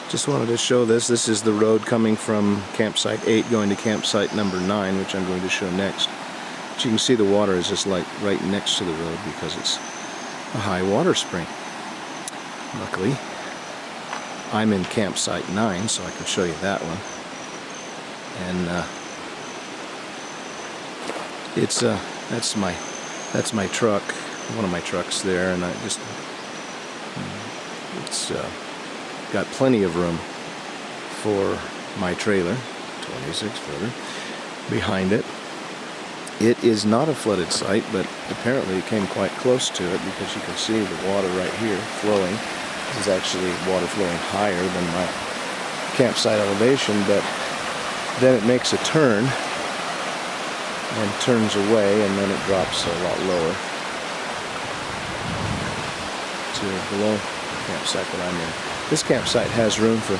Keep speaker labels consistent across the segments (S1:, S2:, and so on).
S1: Just wanted to show this. This is the road coming from campsite 8 going to campsite number 9, which I'm going to show next. But you can see the water is just like right next to the road because it's a high water spring. Luckily, I'm in campsite 9, so I can show you that one. And that's my truck, one of my trucks there, and it's got plenty of room for my trailer, 26-footer, behind it. It is not a flooded site, but apparently it came quite close to it because you can see the water right here flowing. This is actually water flowing higher than my campsite elevation, but then it makes a turn and turns away, and then it drops a lot lower to below the campsite that I'm in. This campsite has room for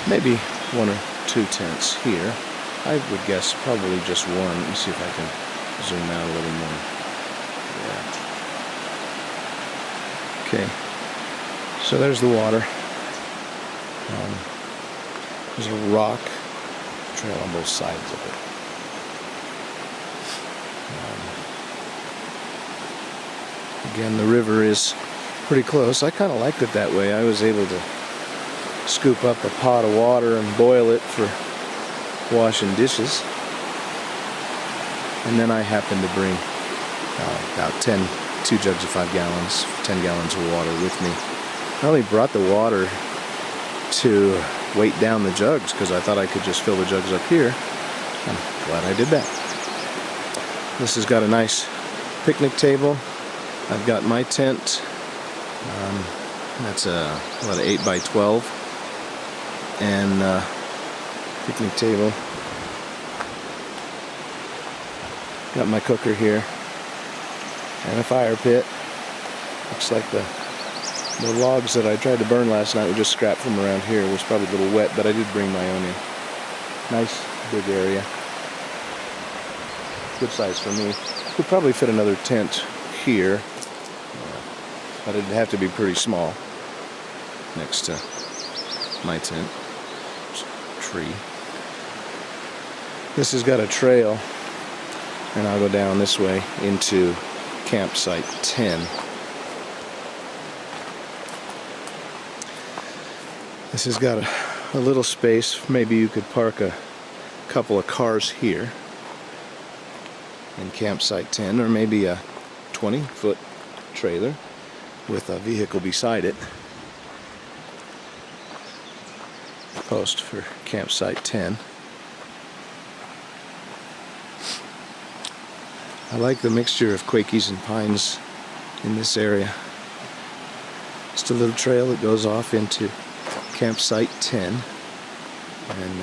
S1: maybe 1 or 2 tents here. I would guess probably just one. Let me see if I can zoom out a little more. Yeah. Okay. So there's the water. There's a rock trail on both sides of it. Again, the river is pretty close. I kind of liked it that way. I was able to scoop up a pot of water and boil it for washing dishes. And then I happened to bring about 2 jugs of 5 gallons, 10 gallons of water with me. I only brought the water to weight down the jugs because I thought I could just fill the jugs up here. I'm glad I did that. This has got a nice picnic table. I've got my tent. That's about an 8 by 12 and picnic table. Got my cooker here and a fire pit. Looks like the logs that I tried to burn last night were just scrap from around here. It was probably a little wet, but I did bring my own in. Nice big area. Good size for me. Could probably fit another tent here, but it'd have to be pretty small next to my tent. Tree. This has got a trail, and I'll go down this way into campsite 10. This has got a little space. Maybe you could park a couple of cars here in campsite 10, or maybe a 20-foot trailer with a vehicle beside it. Post for campsite 10. I like the mixture of Quakeys and pines in this area. Just a little trail that goes off into campsite 10, and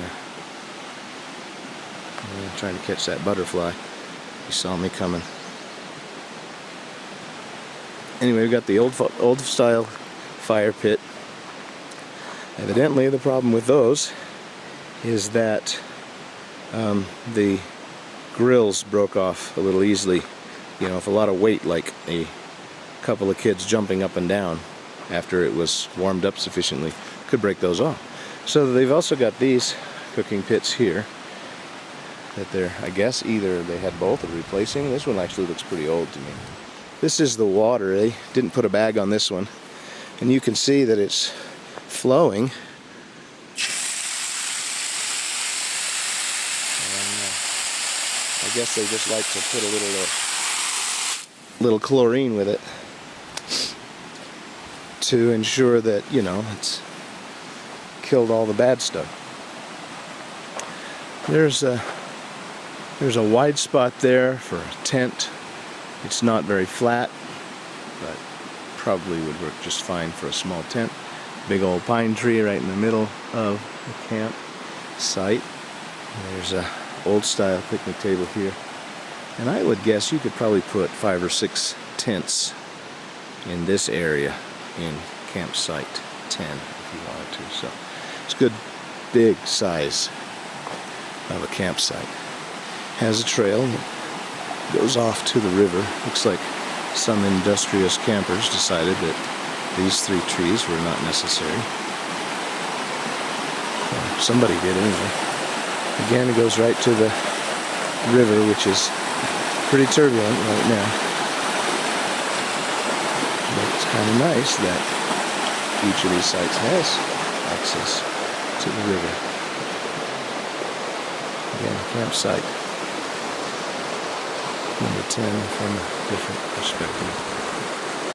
S1: I'm trying to catch that butterfly. You saw me coming. Anyway, we've got the old style fire pit. Evidently, the problem with those is that the grills broke off a little easily. You know, if a lot of weight, like a couple of kids jumping up and down after it was warmed up sufficiently, could break those off. So they've also got these cooking pits here that they're, I guess, either they had both or replacing. This one actually looks pretty old to me. This is the water. They didn't put a bag on this one, and you can see that it's flowing. And, I guess they just like to put a little chlorine with it to ensure that, you know, it's killed all the bad stuff. There's a wide spot there for a tent. It's not very flat, but probably would work just fine for a small tent. Big old pine tree right in the middle of the camp site. There's a old style picnic table here. And I would guess you could probably put 5 or 6 tents in this area in campsite 10 if you wanted to. So it's a good big size of a campsite. Has a trail that goes off to the river. Looks like some industrious campers decided that these 3 trees were not necessary. Somebody did anyway. Again, it goes right to the river, which is pretty turbulent right now. But it's kind of nice that each of these sites has access to the river. Again, campsite number 10 from a different perspective.